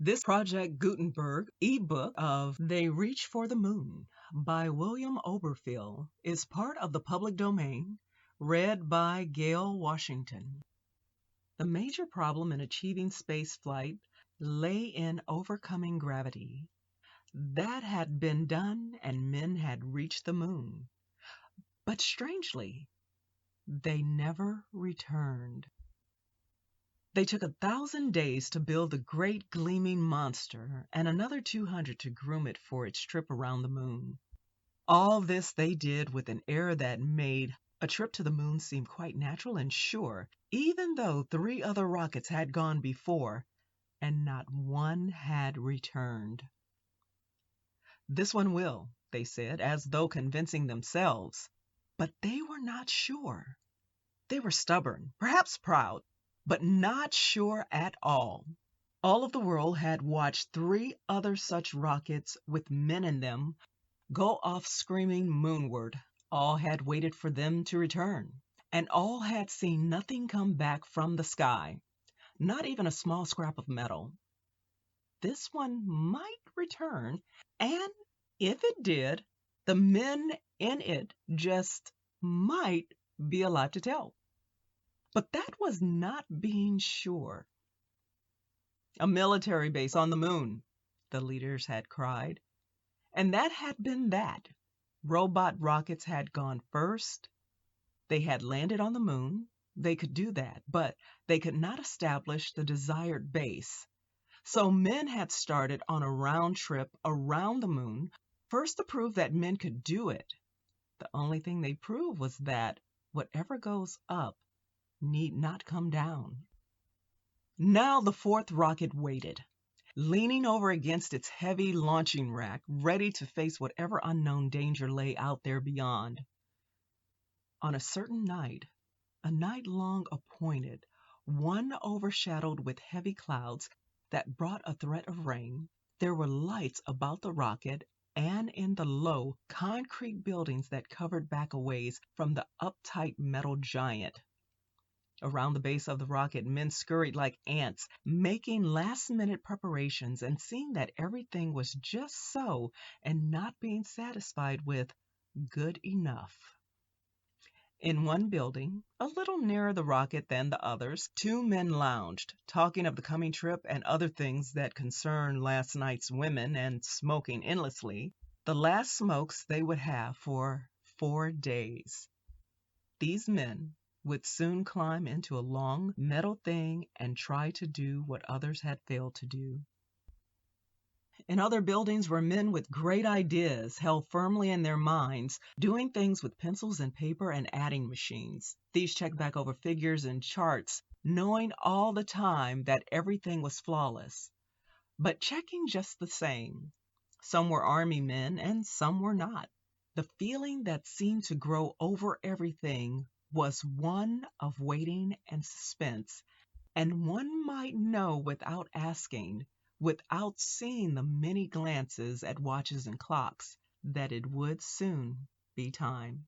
This Project Gutenberg ebook of They Reach for the Moon by William Oberfield is part of the public domain, read by Gail Washington. The major problem in achieving space flight lay in overcoming gravity. That had been done and men had reached the moon. But strangely, they never returned. They took 1,000 days to build the great gleaming monster and another 200 to groom it for its trip around the moon. All this they did with an air that made a trip to the moon seem quite natural and sure, even though 3 other rockets had gone before and not one had returned. This one will, they said, as though convincing themselves. But they were not sure. They were stubborn, perhaps proud, but not sure at all. All of the world had watched 3 other such rockets with men in them go off screaming moonward. All had waited for them to return, and all had seen nothing come back from the sky, not even a small scrap of metal. This one might return, and if it did, the men in it just might be alive to tell. But that was not being sure. A military base on the moon, the leaders had cried. And that had been that. Robot rockets had gone first. They had landed on the moon. They could do that, but they could not establish the desired base. So men had started on a round trip around the moon, first to prove that men could do it. The only thing they proved was that whatever goes up need not come down. Now the 4th rocket waited, leaning over against its heavy launching rack, ready to face whatever unknown danger lay out there beyond. On a certain night, a night long appointed, one overshadowed with heavy clouds that brought a threat of rain, there were lights about the rocket and in the low concrete buildings that covered back a ways from the uptight metal giant. Around the base of the rocket, men scurried like ants, making last-minute preparations and seeing that everything was just so and not being satisfied with good enough. In one building, a little nearer the rocket than the others, 2 men lounged, talking of the coming trip and other things that concerned last night's women and smoking endlessly, the last smokes they would have for 4 days. These men would soon climb into a long metal thing and try to do what others had failed to do. In other buildings were men with great ideas held firmly in their minds, doing things with pencils and paper and adding machines. These checked back over figures and charts, knowing all the time that everything was flawless, but checking just the same. Some were army men and some were not. The feeling that seemed to grow over everything was one of waiting and suspense, and one might know without asking, without seeing the many glances at watches and clocks, that it would soon be time.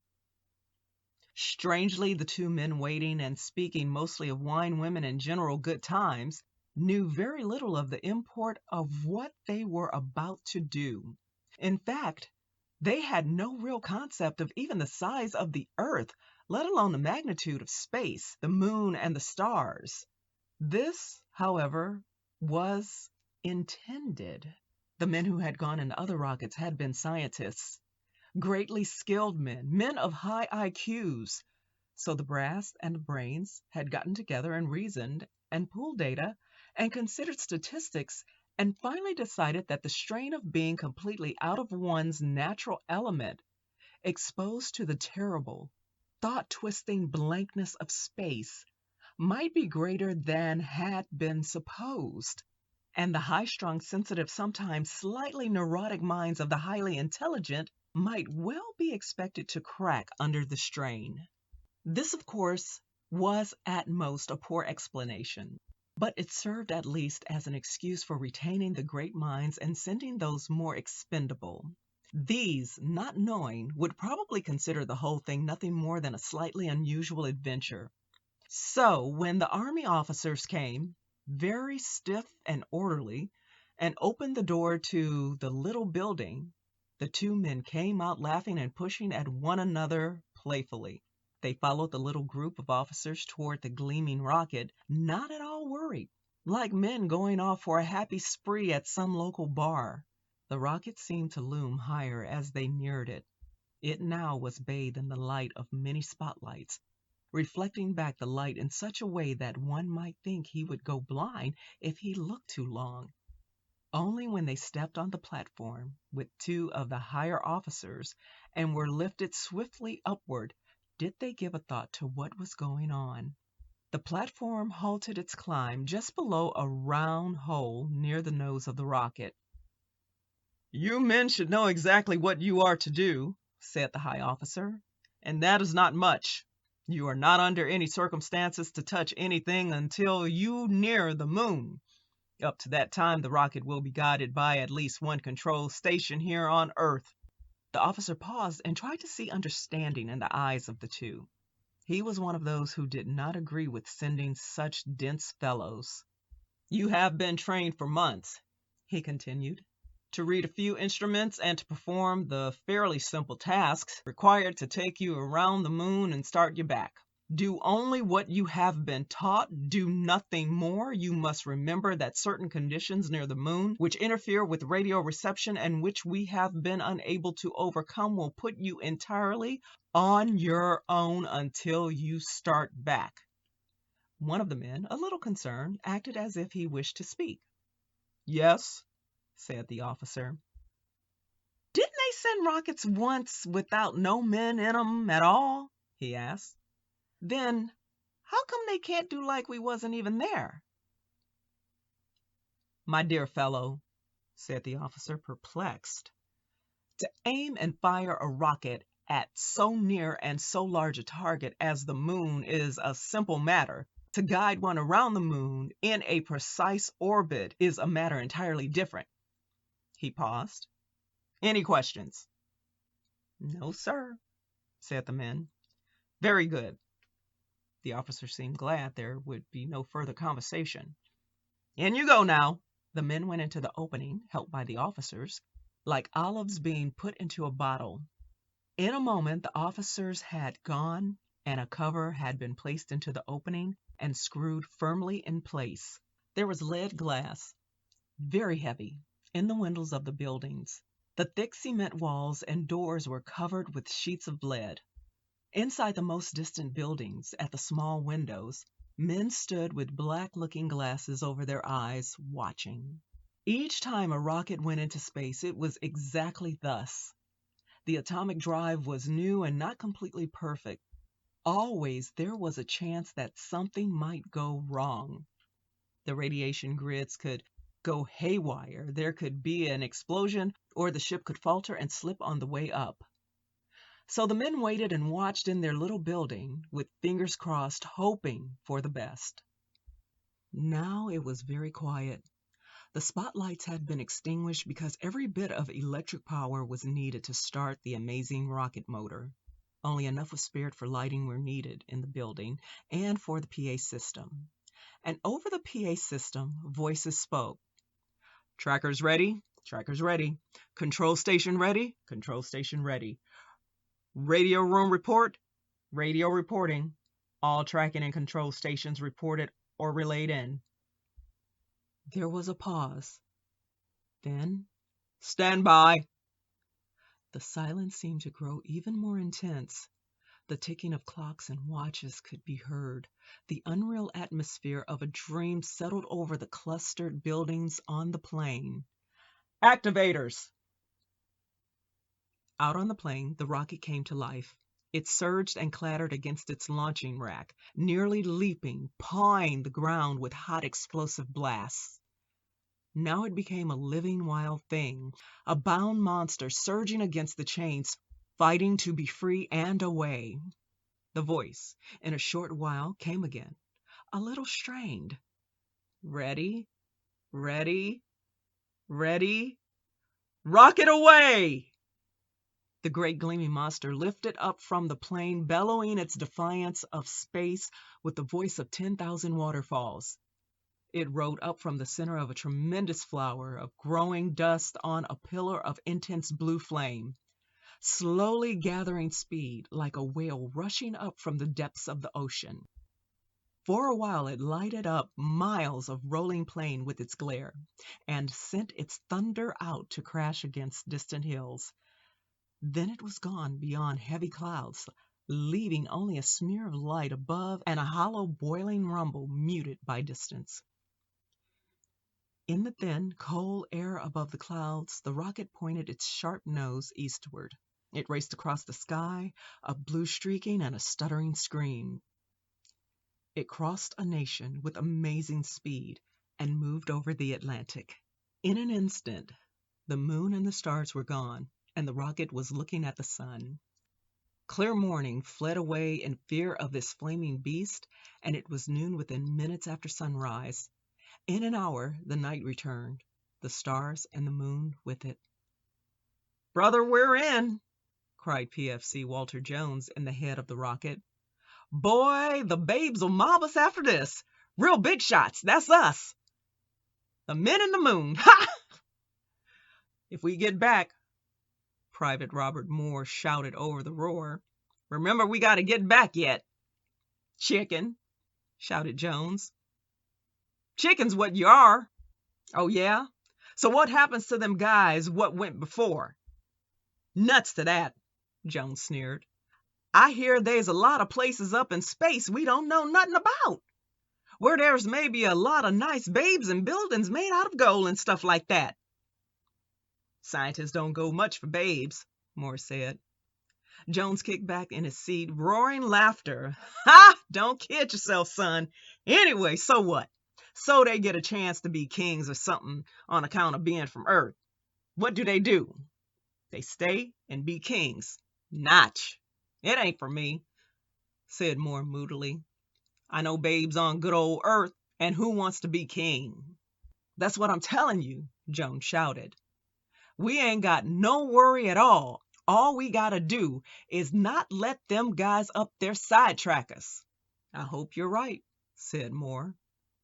Strangely, the 2 men waiting and speaking mostly of wine, women, and general good times knew very little of the import of what they were about to do. In fact, they had no real concept of even the size of the earth, let alone the magnitude of space, the moon, and the stars. This, however, was intended. The men who had gone in other rockets had been scientists, greatly skilled men, men of high IQs. So the brass and the brains had gotten together and reasoned and pooled data and considered statistics and finally decided that the strain of being completely out of one's natural element, exposed to the terrible, thought-twisting blankness of space, might be greater than had been supposed, and the high-strung, sensitive, sometimes slightly neurotic minds of the highly intelligent might well be expected to crack under the strain. This, of course, was at most a poor explanation, but it served at least as an excuse for retaining the great minds and sending those more expendable. These, not knowing, would probably consider the whole thing nothing more than a slightly unusual adventure. So when the army officers came, very stiff and orderly, and opened the door to the little building, the two men came out laughing and pushing at one another playfully. They followed the little group of officers toward the gleaming rocket, not at all worried, like men going off for a happy spree at some local bar. The rocket seemed to loom higher as they neared it. It now was bathed in the light of many spotlights, reflecting back the light in such a way that one might think he would go blind if he looked too long. Only when they stepped on the platform with two of the higher officers and were lifted swiftly upward did they give a thought to what was going on. The platform halted its climb just below a round hole near the nose of the rocket. "You men should know exactly what you are to do," said the high officer, "and that is not much. You are not under any circumstances to touch anything until you near the moon. Up to that time, the rocket will be guided by at least one control station here on Earth." The officer paused and tried to see understanding in the eyes of the two. He was one of those who did not agree with sending such dense fellows. "You have been trained for months," he continued, "to read a few instruments and to perform the fairly simple tasks required to take you around the moon and start you back. Do only what you have been taught. Do nothing more. You must remember that certain conditions near the moon, which interfere with radio reception and which we have been unable to overcome, will put you entirely on your own until you start back." One of the men, a little concerned, acted as if he wished to speak. "Yes," said the officer. "Didn't they send rockets once without no men in 'em at all?" he asked. "Then how come they can't do like we wasn't even there?" "My dear fellow," said the officer, perplexed, "to aim and fire a rocket at so near and so large a target as the moon is a simple matter. To guide one around the moon in a precise orbit is a matter entirely different." He paused. "Any questions?" "No, sir," said the men. "Very good." The officer seemed glad there would be no further conversation. "In you go now." The men went into the opening, helped by the officers, like olives being put into a bottle. In a moment the officers had gone, and a cover had been placed into the opening and screwed firmly in place. There was lead glass, very heavy, in the windows of the buildings. The thick cement walls and doors were covered with sheets of lead. Inside the most distant buildings, at the small windows, men stood with black-looking glasses over their eyes, watching. Each time a rocket went into space, it was exactly thus. The atomic drive was new and not completely perfect. Always there was a chance that something might go wrong. The radiation grids could go haywire, there could be an explosion, or the ship could falter and slip on the way up. So the men waited and watched in their little building, with fingers crossed, hoping for the best. Now it was very quiet. The spotlights had been extinguished because every bit of electric power was needed to start the amazing rocket motor. Only enough was spared for lighting were needed in the building and for the PA system. And over the PA system, voices spoke. "Trackers ready? Trackers ready. Control station ready? Control station ready. Radio room report? Radio reporting. All tracking and control stations reported or relayed in." There was a pause. Then, "Stand by." The silence seemed to grow even more intense. The ticking of clocks and watches could be heard. The unreal atmosphere of a dream settled over the clustered buildings on the plain. "Activators." Out on the plain, the rocket came to life. It surged and clattered against its launching rack, nearly leaping, pawing the ground with hot explosive blasts. Now it became a living wild thing, a bound monster surging against the chains, fighting to be free and away. The voice, in a short while, came again, a little strained. "Ready, ready, ready, rocket away!" The great gleaming monster lifted up from the plain, bellowing its defiance of space with the voice of 10,000 waterfalls. It rode up from the center of a tremendous flower of growing dust on a pillar of intense blue flame, slowly gathering speed like a whale rushing up from the depths of the ocean. For a while it lighted up miles of rolling plain with its glare, and sent its thunder out to crash against distant hills. Then it was gone beyond heavy clouds, leaving only a smear of light above and a hollow boiling rumble muted by distance. In the thin, cold air above the clouds, the rocket pointed its sharp nose eastward. It raced across the sky, a blue streaking and a stuttering scream. It crossed a nation with amazing speed and moved over the Atlantic. In an instant, the moon and the stars were gone, and the rocket was looking at the sun. Clear morning fled away in fear of this flaming beast, and it was noon within minutes after sunrise. In an hour the night returned, the stars and the moon with it. "Brother, we're in!" cried PFC Walter Jones in the head of the rocket. "Boy, the babes'll mob us after this. Real big shots, that's us. The men in the moon, ha!" "If we get back," Private Robert Moore shouted over the roar. "Remember, we got to get back yet." "Chicken," shouted Jones. "Chicken's what you are." "Oh, yeah? So what happens to them guys what went before?" "Nuts to that," Jones sneered. "I hear there's a lot of places up in space we don't know nothing about, where there's maybe a lot of nice babes and buildings made out of gold and stuff like that." "Scientists don't go much for babes," Moore said. Jones kicked back in his seat, roaring laughter. "Ha! Don't kid yourself, son. Anyway, so what? So they get a chance to be kings or something on account of being from Earth. What do? They stay and be kings. Notch. It ain't for me," said Moore moodily. "I know babes on good old Earth, and who wants to be king?" "That's what I'm telling you," Jones shouted. "We ain't got no worry at all. All we gotta do is not let them guys up there sidetrack us." "I hope you're right," said Moore.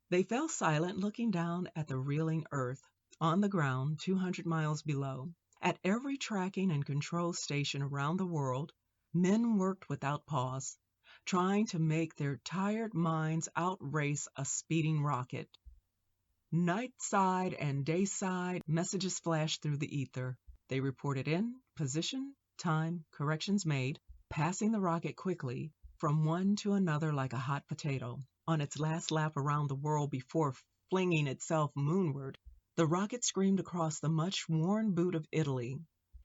They fell silent, looking down at the reeling earth, on the ground 200 miles below. At every tracking and control station around the world, men worked without pause, trying to make their tired minds outrace a speeding rocket. Night side and day side messages flashed through the ether. They reported in, position, time, corrections made, passing the rocket quickly from one to another like a hot potato. On its last lap around the world before flinging itself moonward, the rocket screamed across the much-worn boot of Italy.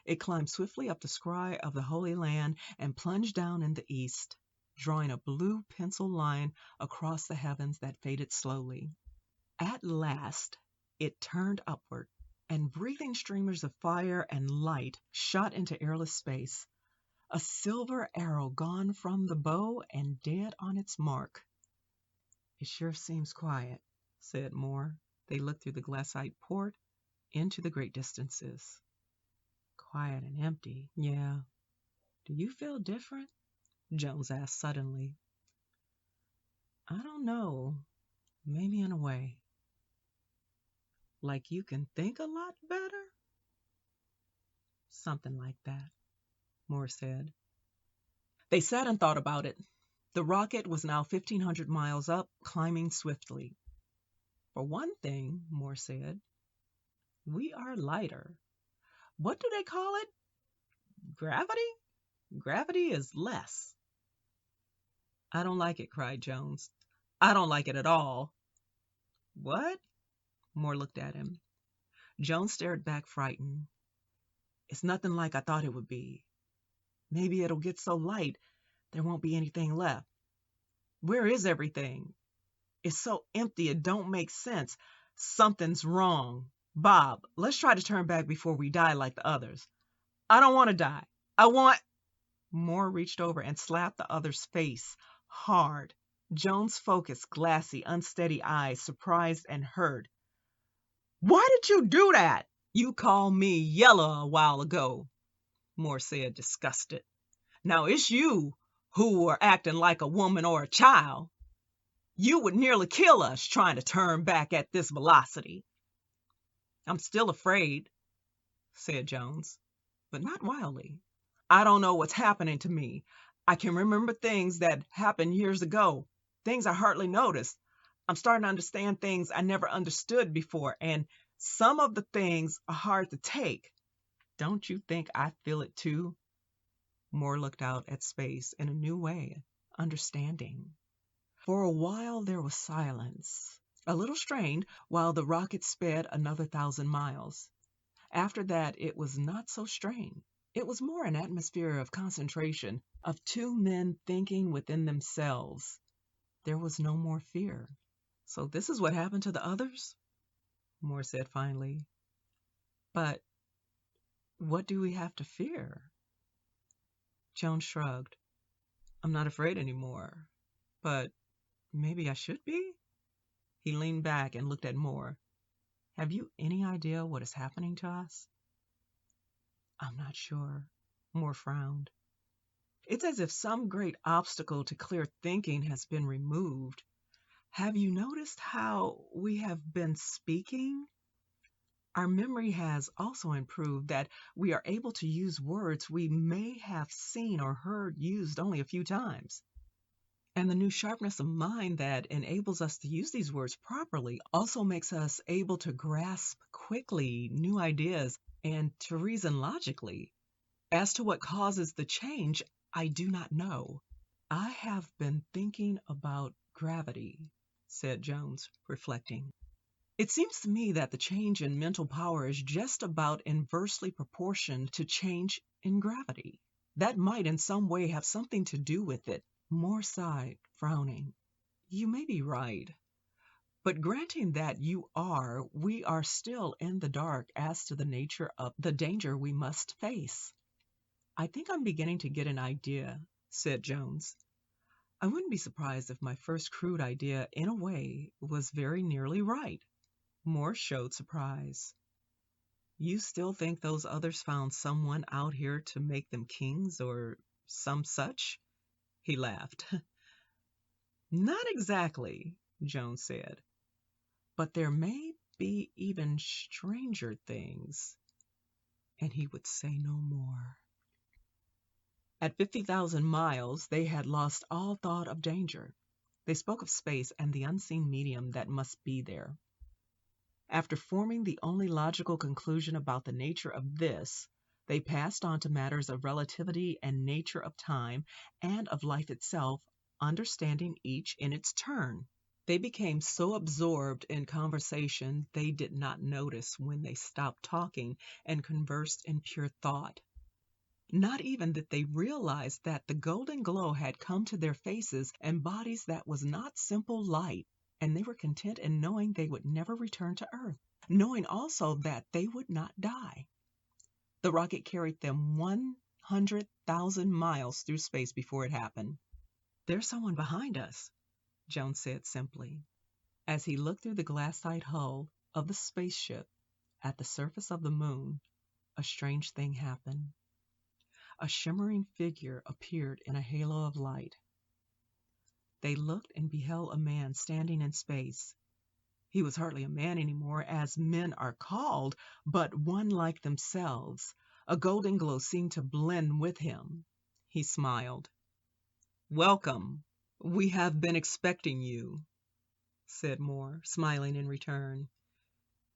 It climbed swiftly up the sky of the Holy Land and plunged down in the east, drawing a blue pencil line across the heavens that faded slowly. At last it turned upward, and breathing streamers of fire and light shot into airless space. A silver arrow gone from the bow and dead on its mark. "It sure seems quiet," said Moore. They looked through the glassite port into the great distances. "Quiet and empty, yeah. Do you feel different?" Jones asked suddenly. "I don't know. Maybe in a way." "Like you can think a lot better?" "Something like that," Moore said. They sat and thought about it. The rocket was now 1,500 miles up, climbing swiftly. "For one thing," Moore said, "we are lighter. What do they call it? Gravity? Gravity is less." "I don't like it," cried Jones. "I don't like it at all." "What?" Moore looked at him. Jones stared back, frightened. "It's nothing like I thought it would be. Maybe it'll get so light there won't be anything left. Where is everything? It's so empty it don't make sense. Something's wrong. Bob, let's try to turn back before we die like the others." "I don't want to die. I want—" Moore reached over and slapped the other's face hard. Jones' focused, glassy, unsteady eyes surprised and hurt. "Why did you do that?" "You called me yellow a while ago," Moore said, disgusted. "Now it's you who were acting like a woman or a child." You would nearly kill us trying to turn back at this velocity." "I'm still afraid," said Jones, but not wildly. "I don't know what's happening to me. I can remember things that happened years ago, things I hardly noticed. I'm starting to understand things I never understood before, and some of the things are hard to take." "Don't you think I feel it too?" Moore looked out at space in a new way, understanding. For a while there was silence, a little strained, while the rocket sped another 1,000 miles. After that it was not so strained. It was more an atmosphere of concentration, of two men thinking within themselves. There was no more fear. "So this is what happened to the others?" Moore said finally. "But what do we have to fear?" Jones shrugged. "I'm not afraid anymore. But maybe I should be?" He leaned back and looked at Moore. "Have you any idea what is happening to us?" "I'm not sure." Moore frowned. "It's as if some great obstacle to clear thinking has been removed. Have you noticed how we have been speaking? Our memory has also improved, that we are able to use words we may have seen or heard used only a few times. And the new sharpness of mind that enables us to use these words properly also makes us able to grasp quickly new ideas and to reason logically. As to what causes the change, I do not know." "I have been thinking about gravity," said Jones, reflecting. "It seems to me that the change in mental power is just about inversely proportioned to change in gravity. That might in some way have something to do with it." Moore sighed, frowning. "You may be right. But granting that we are still in the dark as to the nature of the danger we must face." "I think I'm beginning to get an idea," said Jones. "I wouldn't be surprised if my first crude idea, in a way, was very nearly right." Moore showed surprise. "You still think those others found someone out here to make them kings, or some such?" He laughed. "Not exactly," Jones said. "But there may be even stranger things." And he would say no more. At 50,000 miles, they had lost all thought of danger. They spoke of space and the unseen medium that must be there. After forming the only logical conclusion about the nature of this, they passed on to matters of relativity and nature of time and of life itself, understanding each in its turn. They became so absorbed in conversation they did not notice when they stopped talking and conversed in pure thought. Not even did they realize that the golden glow had come to their faces and bodies that was not simple light, and they were content in knowing they would never return to Earth, knowing also that they would not die. The rocket carried them 100,000 miles through space before it happened. "There's someone behind us," Jones said simply. As he looked through the glassite hull of the spaceship at the surface of the moon, a strange thing happened. A shimmering figure appeared in a halo of light. They looked and beheld a man standing in space. He was hardly a man anymore, as men are called, but one like themselves. A golden glow seemed to blend with him. He smiled. "Welcome. We have been expecting you," said Moore, smiling in return.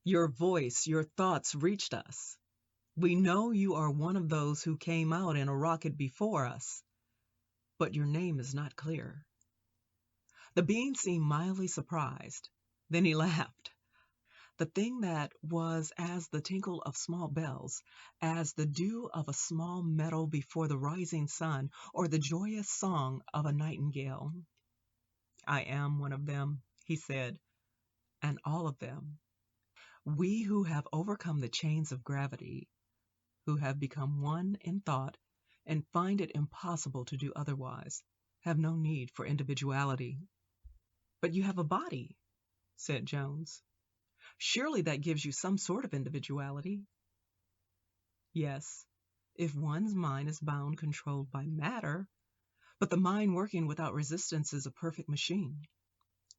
"Your voice, your thoughts reached us. We know you are one of those who came out in a rocket before us, but your name is not clear." The being seemed mildly surprised. Then he laughed. The thing that was as the tinkle of small bells, as the dew of a small meadow before the rising sun, or the joyous song of a nightingale. "I am one of them," he said, "and all of them. We who have overcome the chains of gravity, who have become one in thought and find it impossible to do otherwise, have no need for individuality." "But you have a body," said Jones. "Surely that gives you some sort of individuality." "Yes, if one's mind is bound controlled by matter, but the mind working without resistance is a perfect machine."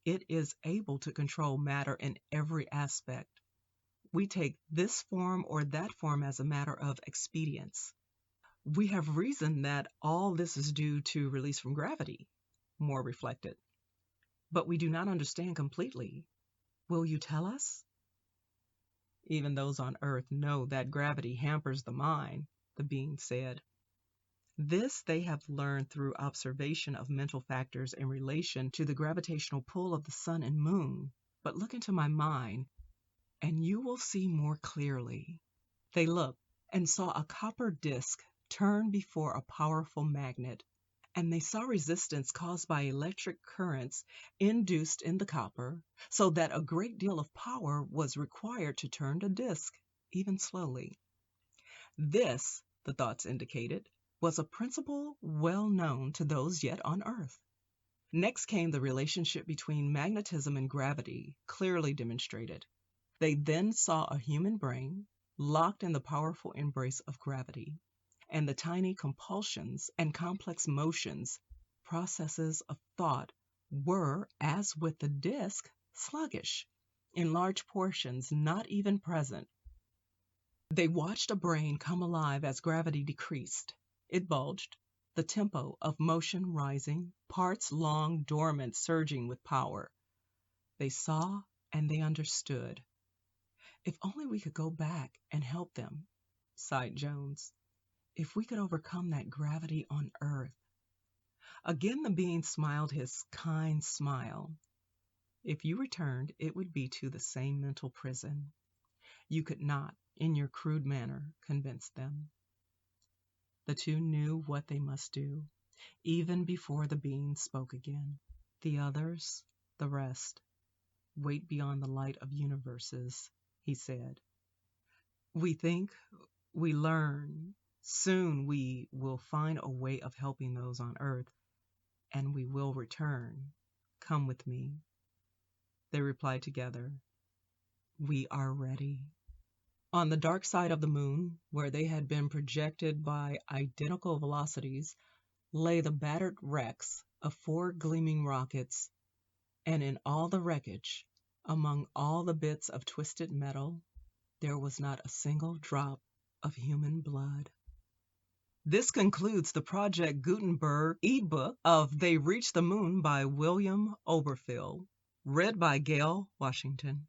It is able to control matter in every aspect. We take this form or that form as a matter of expedience. We have reasoned that all this is due to release from gravity, Moore reflected. But we do not understand completely. Will you tell us? Even those on Earth know that gravity hampers the mind, the being said. This they have learned through observation of mental factors in relation to the gravitational pull of the sun and moon. But look into my mind, and you will see more clearly. They looked and saw a copper disc turn before a powerful magnet, and they saw resistance caused by electric currents induced in the copper, so that a great deal of power was required to turn the disc, even slowly. This, the thoughts indicated, was a principle well known to those yet on Earth. Next came the relationship between magnetism and gravity, clearly demonstrated. They then saw a human brain locked in the powerful embrace of gravity, and the tiny compulsions and complex motions, processes of thought, were, as with the disc, sluggish, in large portions not even present. They watched a brain come alive as gravity decreased. It bulged, the tempo of motion rising, parts long dormant surging with power. They saw and they understood. If only we could go back and help them, sighed Jones. If we could overcome that gravity on Earth. Again the being smiled his kind smile. If you returned, it would be to the same mental prison. You could not, in your crude manner, convince them. The two knew what they must do, even before the being spoke again. The others, the rest, wait beyond the light of universes, he said. We think, we learn. Soon we will find a way of helping those on Earth, and we will return. Come with me. They replied together, We are ready. On the dark side of the moon, where they had been projected by identical velocities, lay the battered wrecks of 4 gleaming rockets, and in all the wreckage, among all the bits of twisted metal, there was not a single drop of human blood. This concludes the Project Gutenberg ebook of They Reached the Moon by William Oberfield, read by Gail Washington.